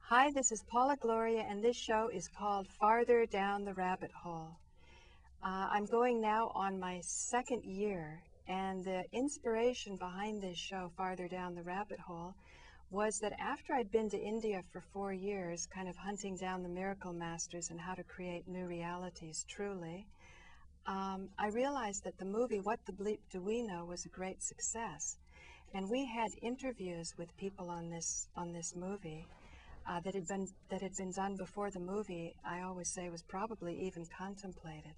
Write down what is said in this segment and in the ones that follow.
Hi, this is Paula Gloria, and this show is called Farther Down the Rabbit Hole. I'm going now on my second year, and the inspiration behind this show, Farther Down the Rabbit Hole, was that after I'd been to India for 4 years, kind of hunting down the miracle masters and how to create new realities truly, I realized that the movie What the Bleep Do We Know was a great success. And we had interviews with people on this movie that had been done before the movie. I always say was probably even contemplated,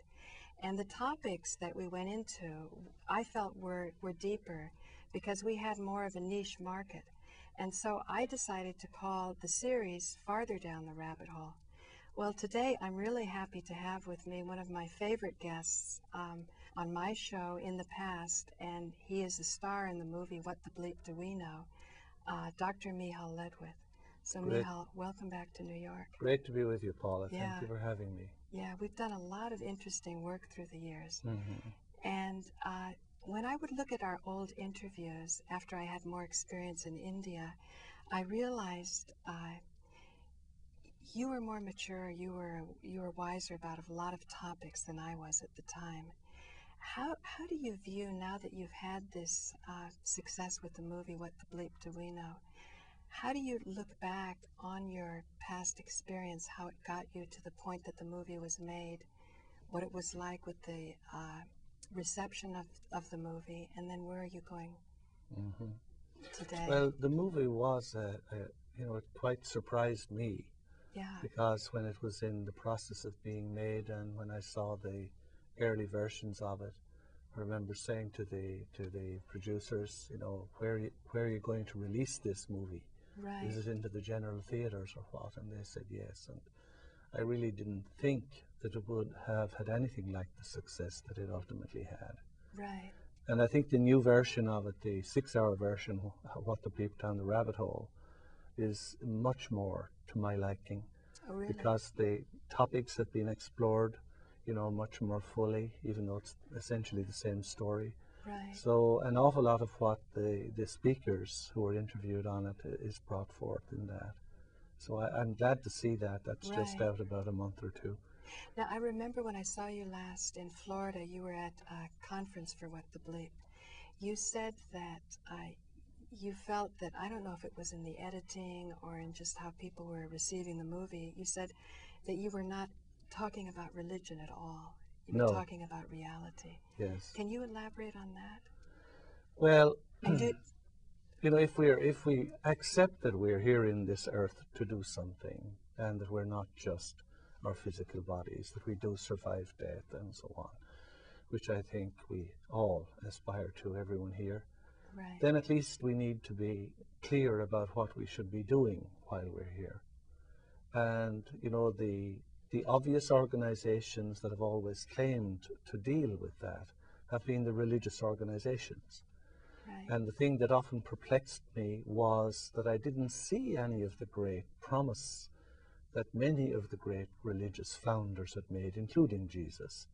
and the topics that we went into, I felt were deeper because we had more of a niche market, and so I decided to call the series Farther Down the Rabbit Hole. Well, today I'm really happy to have with me one of my favorite guests on my show in the past, and he is a star in the movie What the Bleep Do We Know, Dr. Miceal Ledwith. So Miceal, welcome back to New York. Great to be with you, Paula. Yeah. Thank you for having me. Yeah, we've done a lot of interesting work through the years. Mm-hmm. And when I would look at our old interviews after I had more experience in India, I realized you were more mature, you were wiser about a lot of topics than I was at the time. How do you view, now that you've had this success with the movie What the Bleep Do We Know, how do you look back on your past experience, how it got you to the point that the movie was made, what it was like with the reception of the movie, and then where are you going today? Well, the movie was, it quite surprised me. Yeah. Because when it was in the process of being made and when I saw the early versions of it, I remember saying to the producers, where are you going to release this movie? Right. Is it into the general theaters or what? And they said yes. And I really didn't think that it would have had anything like the success that it ultimately had. Right. And I think the new version of it, the 6-hour version, What the Bleep Down the Rabbit Hole, is much more to my liking. Oh, really? Because the topics have been explored, much more fully, even though it's essentially the same story. Right. So an awful lot of what the speakers who were interviewed on it is brought forth in that. So I'm glad to see that. That's just out about a month or two. Now, I remember when I saw you last in Florida, you were at a conference for What the Bleep. You said that you felt that, I don't know if it was in the editing or in just how people were receiving the movie, you said that you were not talking about religion at all. You were talking about reality. Yes. Can you elaborate on that? Well, if we accept that we're here in this earth to do something, and that we're not just our physical bodies, that we do survive death and so on, which I think we all aspire to, everyone here, right, then at least we need to be clear about what we should be doing while we're here. And, the obvious organizations that have always claimed to deal with that have been the religious organizations. right. And the thing that often perplexed me was that I didn't see any of the great promise that many of the great religious founders had made, including Jesus.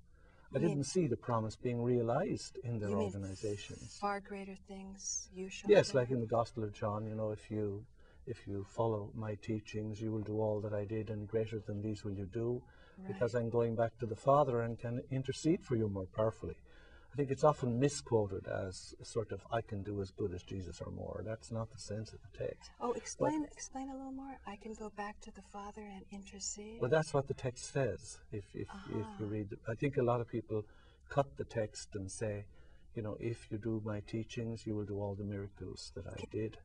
I didn't see the promise being realized in their organizations. Far greater things you shall Yes, do? like in the Gospel of John, if you follow my teachings, you will do all that I did, and greater than these will you do, because I'm going back to the Father and can intercede for you more powerfully. I think it's often misquoted as sort of, I can do as good as Jesus or more. That's not the sense of the text. Oh, explain a little more. I can go back to the Father and intercede? Well, that's what the text says. If you read, I think a lot of people cut the text and say, if you do my teachings, you will do all the miracles that I did.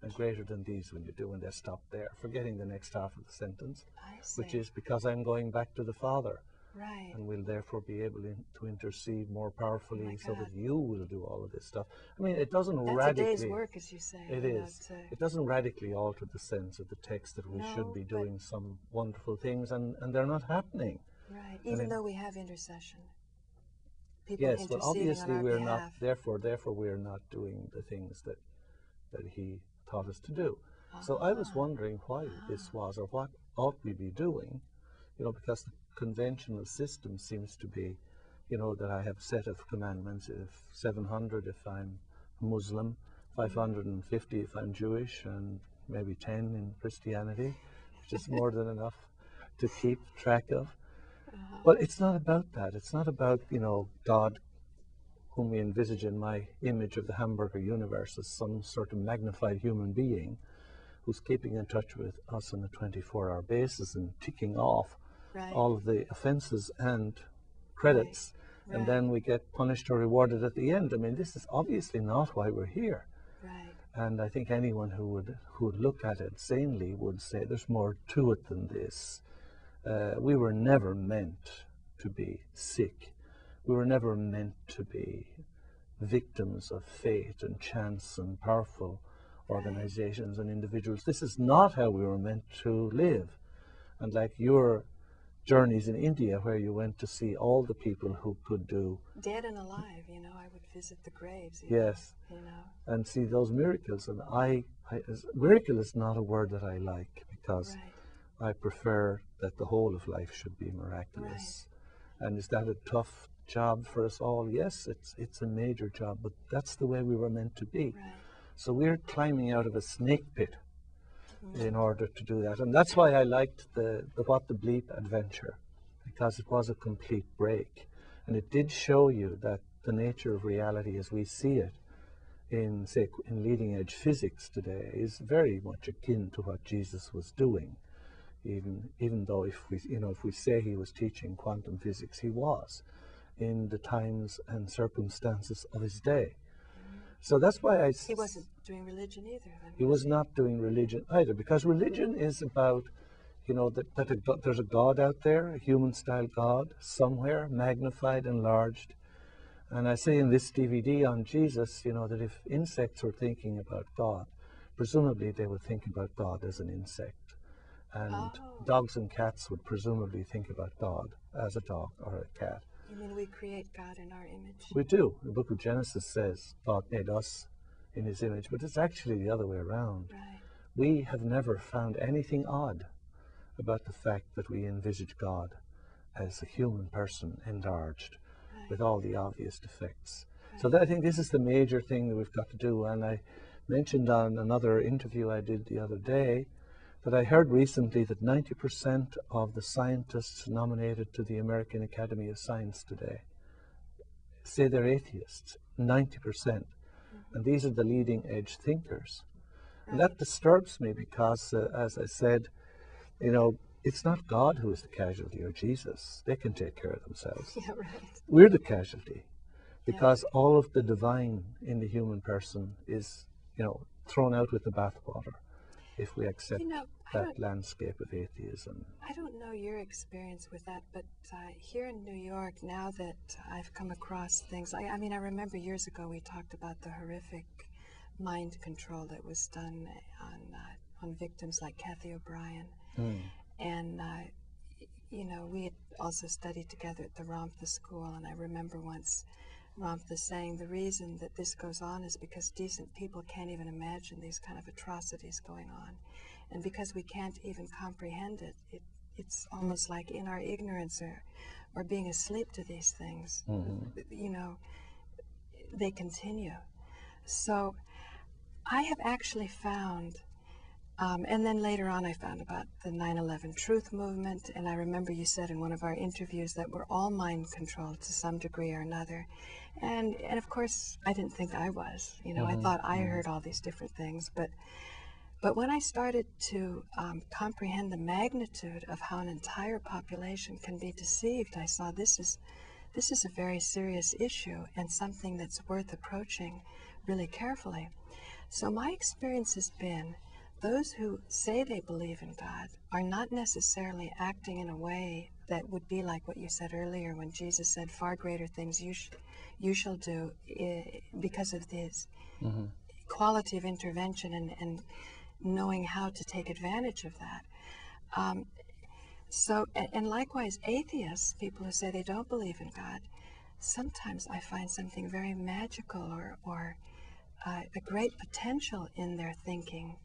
And greater than these will you do, and they stop there, forgetting the next half of the sentence, which is because I'm going back to the Father. Right. And will therefore be able to intercede more powerfully so that you will do all of this stuff. I mean, it doesn't radically... That's a day's work, as you say. It is. It doesn't radically alter the sense of the text that we should be doing some wonderful things, and they're not happening. Right, even though we have intercession. People yes, but obviously we're not, therefore we're not doing the things that he taught us to do. So I was wondering why this was, or what ought we be doing, because the conventional system seems to be, that I have a set of commandments, if 700 if I'm Muslim, 550 if I'm Jewish, and maybe 10 in Christianity. which is more than enough to keep track of. But it's not about that. It's not about, you know, God, whom we envisage in my image of the hamburger universe as some sort of magnified human being who's keeping in touch with us on a 24-hour basis and ticking off all of the offenses and credits, and then we get punished or rewarded at the end. I mean, this is obviously not why we're here. And I think anyone who would look at it sanely would say there's more to it than this. We were never meant to be sick. We were never meant to be victims of fate and chance and powerful organizations and individuals. This is not how we were meant to live. And like your journeys in India, where you went to see all the people who could do dead and alive, you know, I would visit the graves. Yes, you know, and see those miracles. And miracle is not a word that I like, because I prefer that the whole of life should be miraculous. And is that a tough job for us all? Yes, it's a major job, but that's the way we were meant to be. So we're climbing out of a snake pit in order to do that. And that's why I liked the What the Bleep adventure, because it was a complete break. And it did show you that the nature of reality as we see it in, say, in leading edge physics today is very much akin to what Jesus was doing. Even though if we say he was teaching quantum physics, he was in the times and circumstances of his day. So that's why he wasn't doing religion either. He was not doing religion either, because religion is about, you know, that there's a God out there, a human-style God somewhere, magnified, enlarged. And I say in this DVD on Jesus, you know, that if insects were thinking about God, presumably they would think about God as an insect. And dogs and cats would presumably think about God as a dog or a cat. You mean we create God in our image? We do. The book of Genesis says God made us in his image, but it's actually the other way around. We have never found anything odd about the fact that we envisage God as a human person enlarged with all the obvious defects. So I think this is the major thing that we've got to do. And I mentioned on another interview I did the other day that I heard recently that 90% of the scientists nominated to the American Academy of Science today say they're atheists, 90%. And these are the leading edge thinkers. And that disturbs me because, as I said, you know, it's not God who is the casualty or Jesus. They can take care of themselves. We're the casualty, because all of the divine in the human person is, you know, thrown out with the bathwater if we accept that landscape of atheism. I don't know your experience with that, but here in New York, now that I've come across things, I mean, I remember years ago we talked about the horrific mind control that was done on victims like Kathy O'Brien. And, you know, we had also studied together at the Ramtha School, and I remember once Ramtha saying the reason that this goes on is because decent people can't even imagine these kind of atrocities going on. And because we can't even comprehend it, it's almost like in our ignorance or being asleep to these things, you know, they continue. So I have actually found, and then later on I found about the 9/11 Truth Movement, and I remember you said in one of our interviews that we're all mind controlled to some degree or another. And of course I didn't think I was, you know, I thought I heard all these different things, but when I started to comprehend the magnitude of how an entire population can be deceived, I saw this is a very serious issue and something that's worth approaching really carefully. So my experience has been those who say they believe in God are not necessarily acting in a way that would be like what you said earlier when Jesus said, far greater things you shall do, because of this quality of intervention and knowing how to take advantage of that. So, and likewise, atheists, people who say they don't believe in God, sometimes I find something very magical or a great potential in their thinking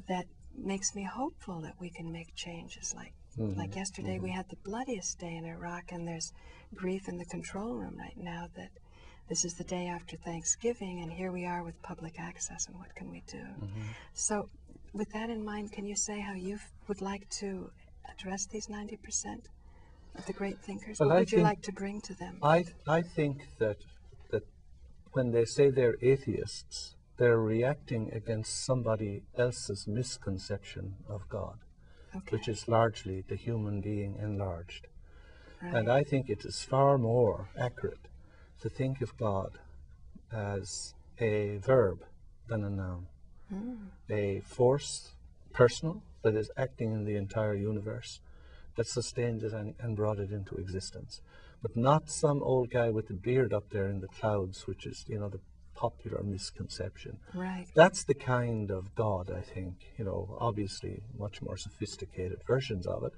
that makes me hopeful that we can make changes. Like yesterday, we had the bloodiest day in Iraq, and there's grief in the control room right now that this is the day after Thanksgiving, and here we are with public access, and what can we do? So with that in mind, can you say how you would like to address these 90% of the great thinkers? Well, what would you like to bring to them? I think that when they say they're atheists, they're reacting against somebody else's misconception of God, which is largely the human being enlarged. Right. And I think it is far more accurate to think of God as a verb than a noun. A force, personal, that is acting in the entire universe, that sustained it and brought it into existence. But not some old guy with a beard up there in the clouds, which is, you know, the popular misconception. Right. That's the kind of God, I think, you know, obviously much more sophisticated versions of it.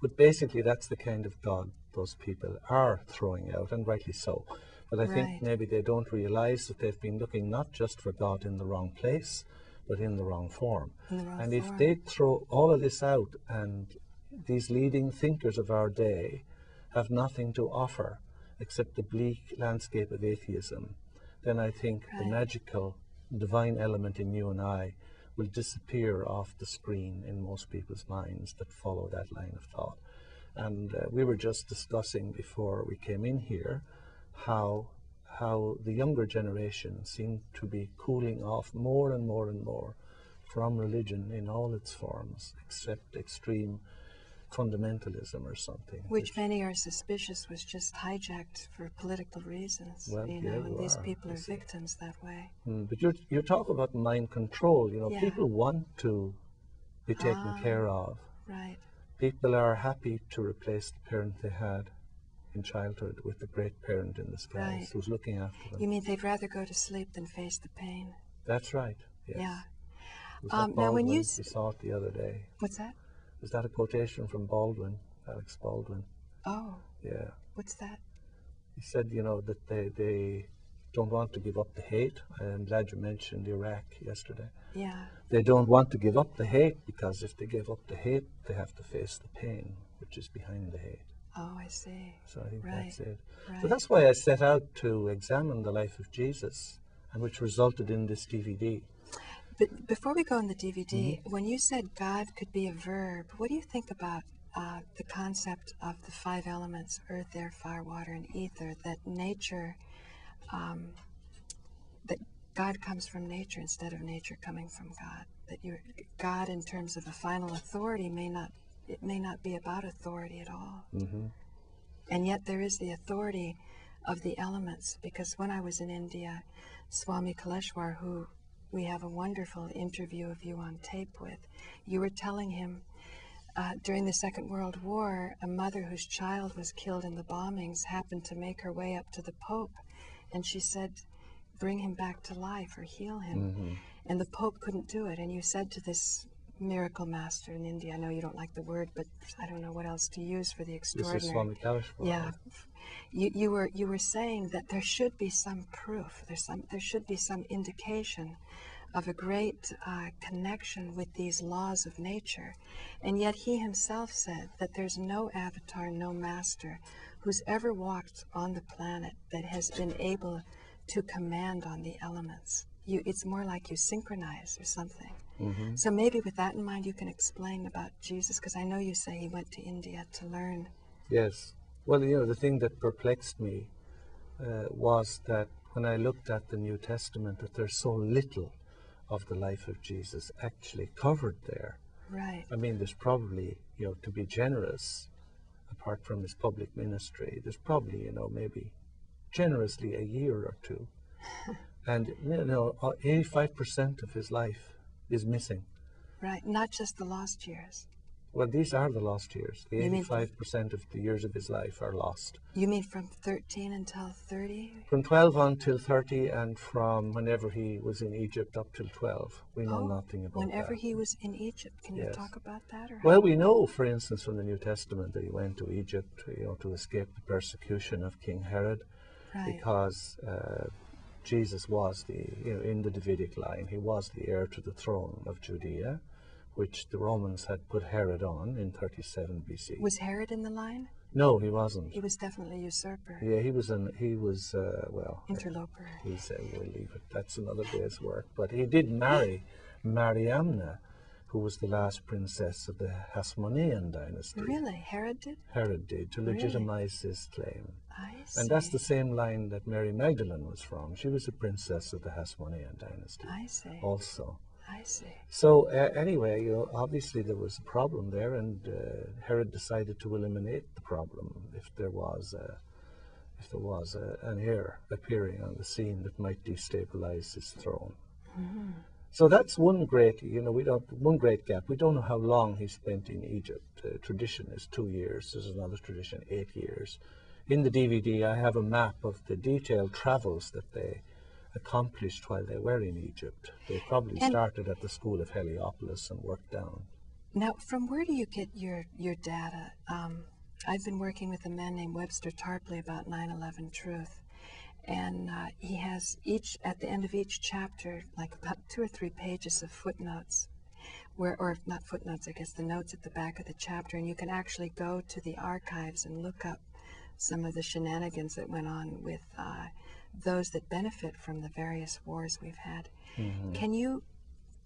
But basically that's the kind of God those people are throwing out, and rightly so. But I think maybe they don't realize that they've been looking not just for God in the wrong place, but in the wrong form. And if they throw all of this out, and these leading thinkers of our day have nothing to offer except the bleak landscape of atheism, then I think the magical divine element in you and I will disappear off the screen in most people's minds that follow that line of thought. And we were just discussing before we came in here how the younger generation seem to be cooling off more and more and more from religion in all its forms, except extreme fundamentalism or something. Which many are suspicious was just hijacked for political reasons. Well, you know, and these people are victims that way. But you talk about mind control. You know, people want to be taken care of. Right. People are happy to replace the parent they had in childhood with the great parent in the skies who's looking after them. You mean they'd rather go to sleep than face the pain? That's right. Yes. Yeah. Now, when you saw it the other day. What's that? Was that a quotation from Baldwin, Alex Baldwin? Oh. Yeah. What's that? He said, you know, that they don't want to give up the hate. I'm glad you mentioned Iraq yesterday. Yeah. They don't want to give up the hate because if they give up the hate, they have to face the pain, which is behind the hate. Oh, I see. So I think that's it. Right. So that's why I set out to examine the life of Jesus, and which resulted in this DVD. But before we go on the DVD, when you said God could be a verb, what do you think about the concept of the 5 elements, earth, air, fire, water, and ether, that nature, that God comes from nature instead of nature coming from God? That God, in terms of a final authority, may not be about authority at all. And yet there is the authority of the elements, because when I was in India, Swami Kaleshwars, who we have a wonderful interview of you on tape with, you were telling him during the Second World War, a mother whose child was killed in the bombings happened to make her way up to the Pope, and she said, bring him back to life or heal him. And the Pope couldn't do it. And you said to this miracle master in India, I know you don't like the word, but I don't know what else to use for the extraordinary. This is Swami Kaleshwars. Yeah. You were saying that there should be some proof, there should be some indication of a great connection with these laws of nature. And yet he himself said that there's no avatar, no master who's ever walked on the planet that has been able to command on the elements. It's more like you synchronize or something. So maybe with that in mind you can explain about Jesus, because I know you say he went to India to learn. Yes. Well, you know, the thing that perplexed me was that when I looked at the New Testament, that there's so little of the life of Jesus actually covered there. Right. I mean, there's probably, you know, to be generous, apart from his public ministry, there's probably, you know, maybe generously a year or two. And, you know, 85% of his life is missing. Right, not just the lost years. Well, these are the lost years. The 85% of the years of his life are lost. You mean from 13 until 30? From 12 until 30, and from whenever he was in Egypt up till 12. We know nothing about whenever that. he was in Egypt. Can you talk about that? Or well, we know, for instance, from the New Testament that he went to Egypt, you know, to escape the persecution of King Herod, because Jesus was in the Davidic line, he was the heir to the throne of Judea, which the Romans had put Herod on in 37 BC. Was Herod in the line? No, he wasn't. He was definitely a usurper. Yeah, he was interloper. We'll leave it. That's another day's work. But he did marry Mariamna, who was the last princess of the Hasmonean dynasty. Really? Herod did? Herod did, to legitimize his claim. I see. And that's the same line that Mary Magdalene was from. She was a princess of the Hasmonean dynasty. I see. Also. I see. So anyway, obviously there was a problem there, and Herod decided to eliminate the problem if there was an heir appearing on the scene that might destabilize his throne. Mm-hmm. So that's one great, one great gap. We don't know how long he spent in Egypt. Tradition is 2 years. There's another tradition, 8 years. In the DVD, I have a map of the detailed travels that they accomplished while they were in Egypt. They probably started at the school of Heliopolis and worked down. Now, from where do you get your data? I've been working with a man named Webster Tarpley about 9/11 Truth, and he has at the end of each chapter, like about 2 or 3 pages of footnotes, or not footnotes, I guess the notes at the back of the chapter, and you can actually go to the archives and look up some of the shenanigans that went on with those that benefit from the various wars we've had. Mm-hmm. Can you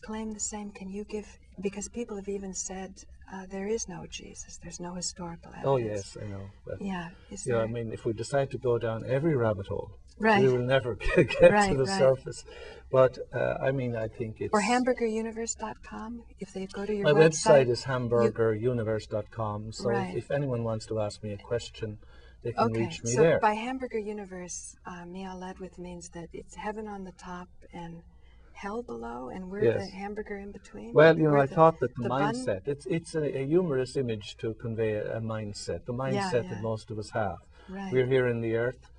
claim the same? Can you give, because people have even said there is no Jesus, there's no historical evidence. Oh yes, I know. But, yeah, I mean, if we decide to go down every rabbit hole, right, we will never get to the surface. But I mean, I think it's... Or hamburgeruniverse.com, if they go to your website. My website is hamburgeruniverse.com, so if anyone wants to ask me a question, they can reach me there. So by Hamburger Universe, Miceal Ledwith means that it's heaven on the top and hell below, and we're the hamburger in between? Well, I thought that the mindset, it's a humorous image to convey a mindset, the mindset that most of us have. Right. We're here in the earth,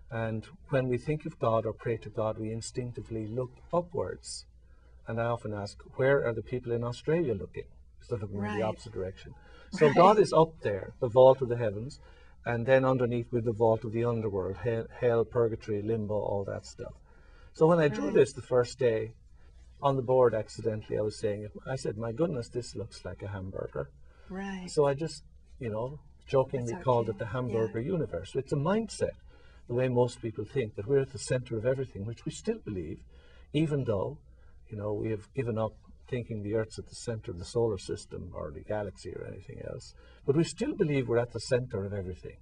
and when we think of God or pray to God, we instinctively look upwards. And I often ask, where are the people in Australia looking? Instead of looking in the opposite direction. So God is up there, the vault of the heavens, and then underneath with the vault of the underworld, hell, purgatory, limbo, all that stuff. So when I drew this the first day, on the board accidentally, I was saying it. I said, my goodness, this looks like a hamburger. Right. So I just, jokingly called it the Hamburger Universe. It's a mindset, the way most people think, that we're at the center of everything, which we still believe, even though, we have given up thinking the Earth's at the center of the solar system or the galaxy or anything else. But we still believe we're at the center of everything,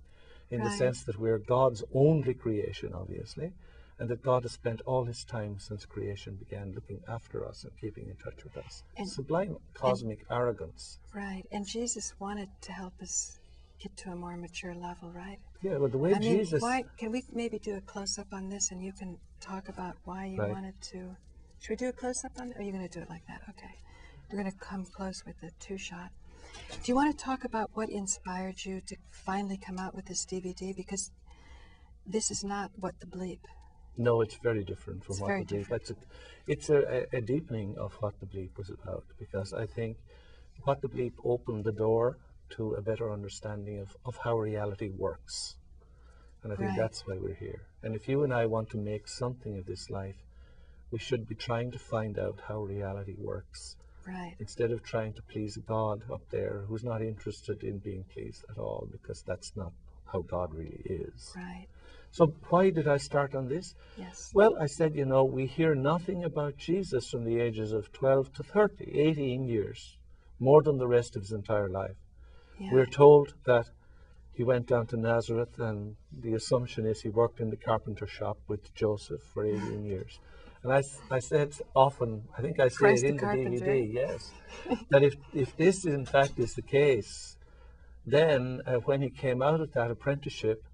in the sense that we're God's only creation, obviously, and that God has spent all his time since creation began looking after us and keeping in touch with us. And sublime cosmic arrogance. Right, and Jesus wanted to help us get to a more mature level, right? Yeah, well, the way Jesus... Can we maybe do a close-up on this, and you can talk about why you wanted to... Should we do a close-up on it, or are you going to do it like that? Okay. We're going to come close with the 2-shot. Do you want to talk about what inspired you to finally come out with this DVD? Because this is not What the Bleep. No, it's very different from What the Bleep. It's a deepening of What the Bleep was about, because I think What the Bleep opened the door to a better understanding of how reality works. And I think that's why we're here. And if you and I want to make something of this life, we should be trying to find out how reality works. Right. Instead of trying to please a God up there who's not interested in being pleased at all, because that's not how God really is. Right. So why did I start on this? Yes. Well, I said, we hear nothing about Jesus from the ages of 12 to 30, 18 years, more than the rest of his entire life. Yeah. We're told that he went down to Nazareth, and the assumption is he worked in the carpenter shop with Joseph for 18 years. And I said often, I think I say it in the DVD, yes, that if this in fact is the case, then when he came out of that apprenticeship,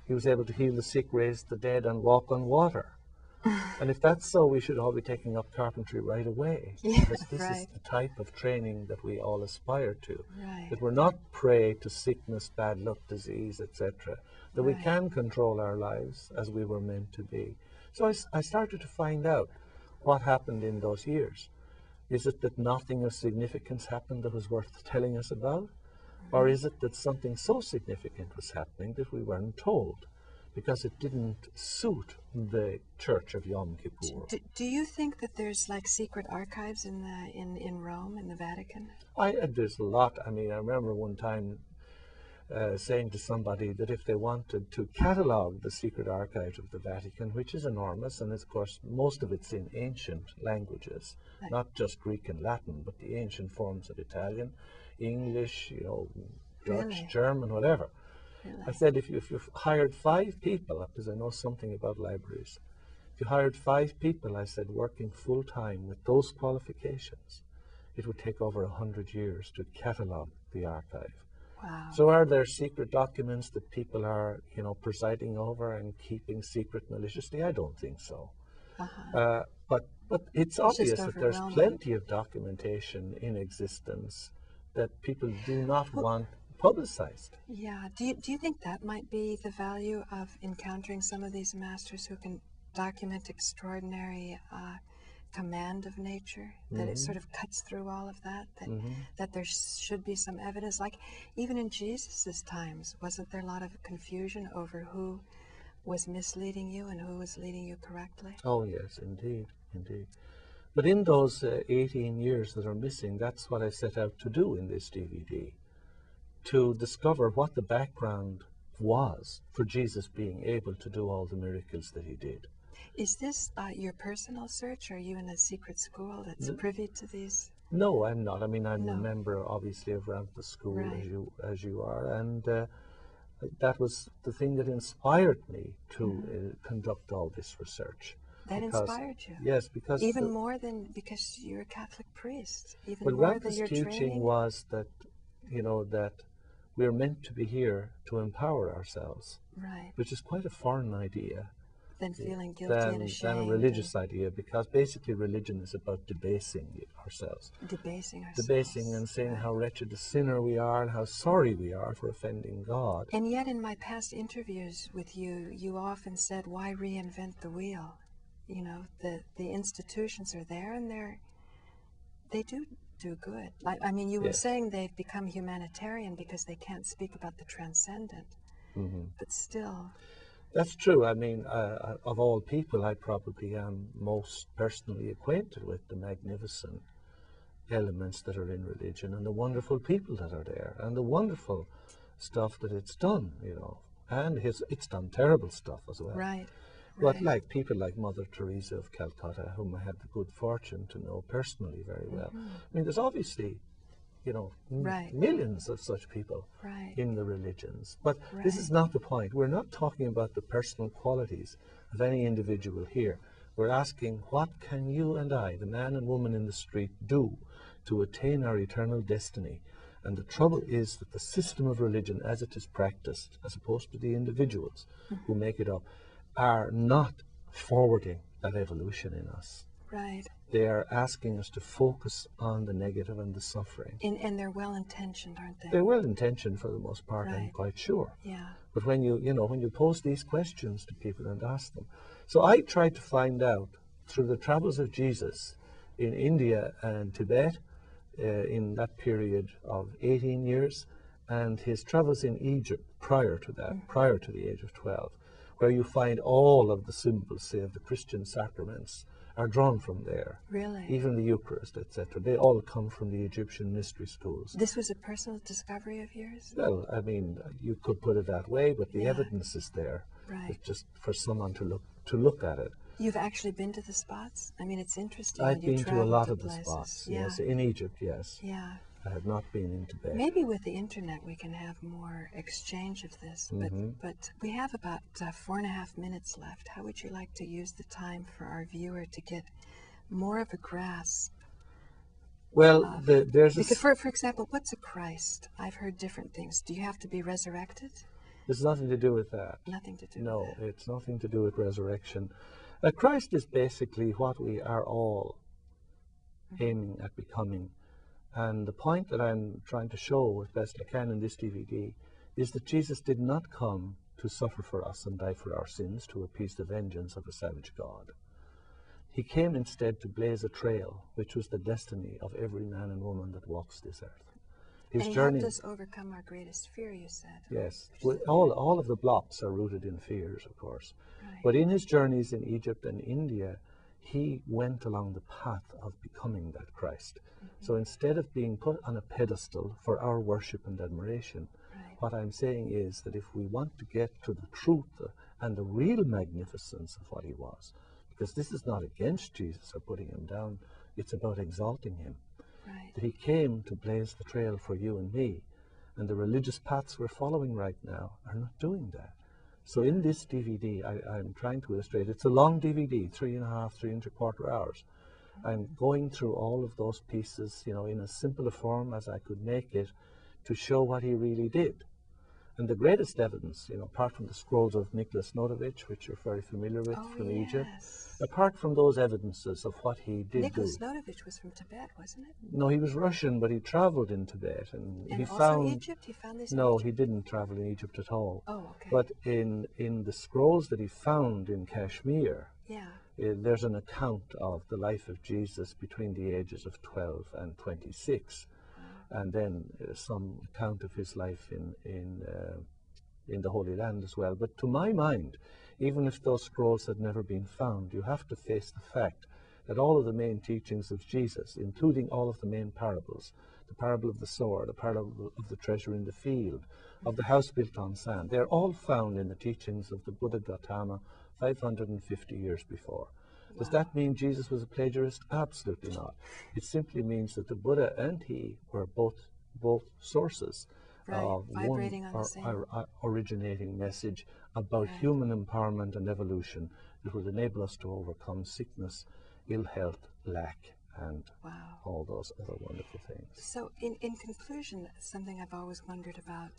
he was able to heal the sick, raise the dead, and walk on water. And if that's so, we should all be taking up carpentry right away. Because this is the type of training that we all aspire to. Right. That we're not prey to sickness, bad luck, disease, etc. That we can control our lives as we were meant to be. So I started to find out what happened in those years. Is it that nothing of significance happened that was worth telling us about? Or is it that something so significant was happening that we weren't told because it didn't suit the Church of Yom Kippur? Do you think that there's like secret archives in Rome, in the Vatican? There's a lot. I mean, I remember one time saying to somebody that if they wanted to catalogue the secret archives of the Vatican, which is enormous, and of course most of it's in ancient languages, not just Greek and Latin, but the ancient forms of Italian, English, Dutch, German, whatever. I said, if you've hired 5 people, because I know something about libraries, if you hired 5 people, I said, working full-time with those qualifications, it would take over 100 years to catalogue the archive. Wow. So are there secret documents that people are, presiding over and keeping secret maliciously? I don't think so. But it's obvious that there's plenty of documentation in existence that people do not want publicized. Yeah. Do you think that might be the value of encountering some of these masters who can document extraordinary command of nature, that it sort of cuts through all of that, that there should be some evidence? Like even in Jesus's times, wasn't there a lot of confusion over who was misleading you and who was leading you correctly? Oh yes, indeed, indeed. But in those 18 years that are missing, that's what I set out to do in this DVD, to discover what the background was for Jesus being able to do all the miracles that he did. Is this your personal search, or are you in a secret school that's privy to these? No, I'm not. I mean, I'm a member, obviously, of the school, as you are, and that was the thing that inspired me to conduct all this research. That inspired you? Yes, because even more than because you're a Catholic priest. Even more than your teaching training was that, that we're meant to be here to empower ourselves, which is quite a foreign idea. Than feeling guilty and ashamed. Than a religious idea, because basically religion is about debasing ourselves. Debasing ourselves. Debasing and saying how wretched a sinner we are and how sorry we are for offending God. And yet in my past interviews with you, you often said, why reinvent the wheel? The institutions are there and they do good. I mean, you were saying they've become humanitarian because they can't speak about the transcendent. But still... That's true. I mean, of all people, I probably am most personally acquainted with the magnificent elements that are in religion and the wonderful people that are there and the wonderful stuff that it's done, and it's done terrible stuff as well. Right. But like people like Mother Teresa of Calcutta, whom I had the good fortune to know personally very well. I mean, there's obviously millions of such people in the religions. But this is not the point. We're not talking about the personal qualities of any individual here. We're asking, what can you and I, the man and woman in the street, do to attain our eternal destiny? And the trouble is that the system of religion as it is practiced, as opposed to the individuals who make it up, are not forwarding that evolution in us. Right. They are asking us to focus on the negative and the suffering. And they're well-intentioned, aren't they? They're well-intentioned for the most part, I'm quite sure. Yeah. But when you pose these questions to people and ask them. So I tried to find out, through the travels of Jesus in India and Tibet, in that period of 18 years, and his travels in Egypt prior to that, prior to the age of 12, where you find all of the symbols, say, of the Christian sacraments, are drawn from there. Really? Even the Eucharist, etc. They all come from the Egyptian mystery schools. This was a personal discovery of yours? Well, I mean, you could put it that way, but the evidence is there. Right. It's just for someone to look at it. You've actually been to the spots? I mean, it's interesting. I've been to a lot of places. the spots, yes. In Egypt, yes. Yeah. I have not been in Tibet. Maybe with the internet we can have more exchange of this, but we have about 4.5 minutes left. How would you like to use the time for our viewer to get more of a grasp? Well, because for example, what's a Christ? I've heard different things. Do you have to be resurrected? There's nothing to do with that. Nothing to do with that. No, it's nothing to do with resurrection. Christ is basically what we are all aiming at becoming. And the point that I'm trying to show as best I can in this DVD is that Jesus did not come to suffer for us and die for our sins to appease the vengeance of a savage God. He came instead to blaze a trail, which was the destiny of every man and woman that walks this earth. His journey helped us overcome our greatest fear, you said. Yes. Well, all of the blocks are rooted in fears, of course. Right. But in his journeys in Egypt and India, he went along the path of becoming that Christ. So instead of being put on a pedestal for our worship and admiration, what I'm saying is that if we want to get to the truth and the real magnificence of what he was, because this is not against Jesus or putting him down, it's about exalting him. Right. That he came to blaze the trail for you and me, and the religious paths we're following right now are not doing that. So in this DVD, I'm trying to illustrate, it's a long DVD, 3.5, 3.75 hours. I'm going through all of those pieces, you know, in as simple a form as I could make it to show what he really did. And the greatest evidence, you know, apart from the scrolls of Nicholas Notovich, which you're very familiar with from Egypt, apart from those evidences of what he did Nicholas Notovich was from Tibet, wasn't it? No, he was Russian, but he traveled in Tibet. And he also found, Egypt? He found this in No, Egypt? he didn't travel in Egypt at all. Oh, okay. But in the scrolls that he found in Kashmir, there's an account of the life of Jesus between the ages of 12 and 26. And then some account of his life in the Holy Land as well. But to my mind, even if those scrolls had never been found, you have to face the fact that all of the main teachings of Jesus, including all of the main parables, the parable of the sower, the parable of the treasure in the field, of the house built on sand, they're all found in the teachings of the Buddha Gautama 550 years before. Does that mean Jesus was a plagiarist? Absolutely not. It simply means that the Buddha and he were both sources of one originating message about human empowerment and evolution that would enable us to overcome sickness, ill health, lack, and all those other wonderful things. So in conclusion, something I've always wondered about,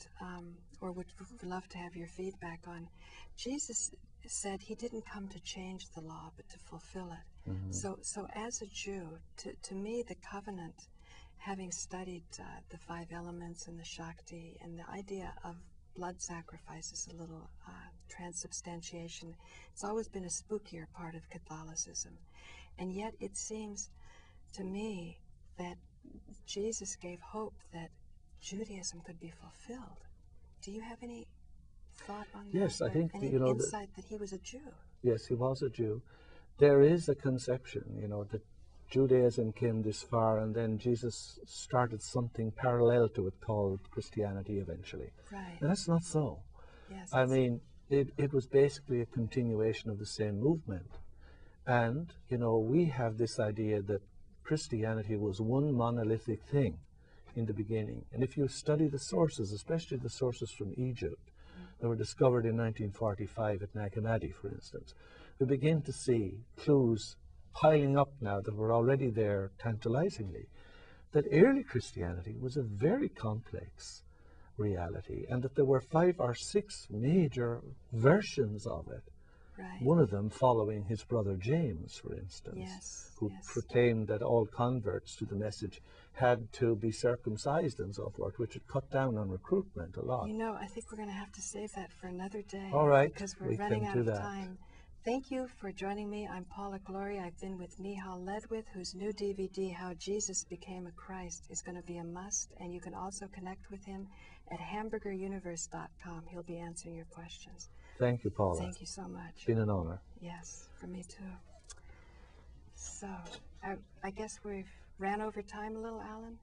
or would love to have your feedback on, Jesus said he didn't come to change the law, but to fulfill it. So as a Jew, to me, the covenant, having studied the 5 elements and the Shakti, and the idea of blood sacrifice is a little transubstantiation, it's always been a spookier part of Catholicism. And yet it seems to me that Jesus gave hope that Judaism could be fulfilled. Do you have any thought on that? Yes, I think, any insight that he was a Jew? Yes, he was a Jew. There is a conception, you know, that Judaism came this far and then Jesus started something parallel to it called Christianity eventually. Right. And that's not so. Yes, I mean, it was basically a continuation of the same movement. And, you know, we have this idea that Christianity was one monolithic thing in the beginning. And if you study the sources, especially the sources from Egypt, that were discovered in 1945 at Nag Hammadi, for instance, we begin to see clues piling up now that were already there tantalizingly, that early Christianity was a very complex reality and that there were 5 or 6 major versions of it. Right. One of them following his brother James, for instance, who proclaimed that all converts to the message had to be circumcised and so forth, which had cut down on recruitment a lot. You know, I think we're going to have to save that for another day. All right, because we're running out of time. Thank you for joining me. I'm Paula Gloria. I've been with Miceal Ledwith, whose new DVD, How Jesus Became a Christ, is going to be a must, and you can also connect with him at hamburgeruniverse.com. He'll be answering your questions. Thank you, Paula. Thank you so much. It's been an honor. Yes, for me too. So, I guess we've ran over time a little, Alan?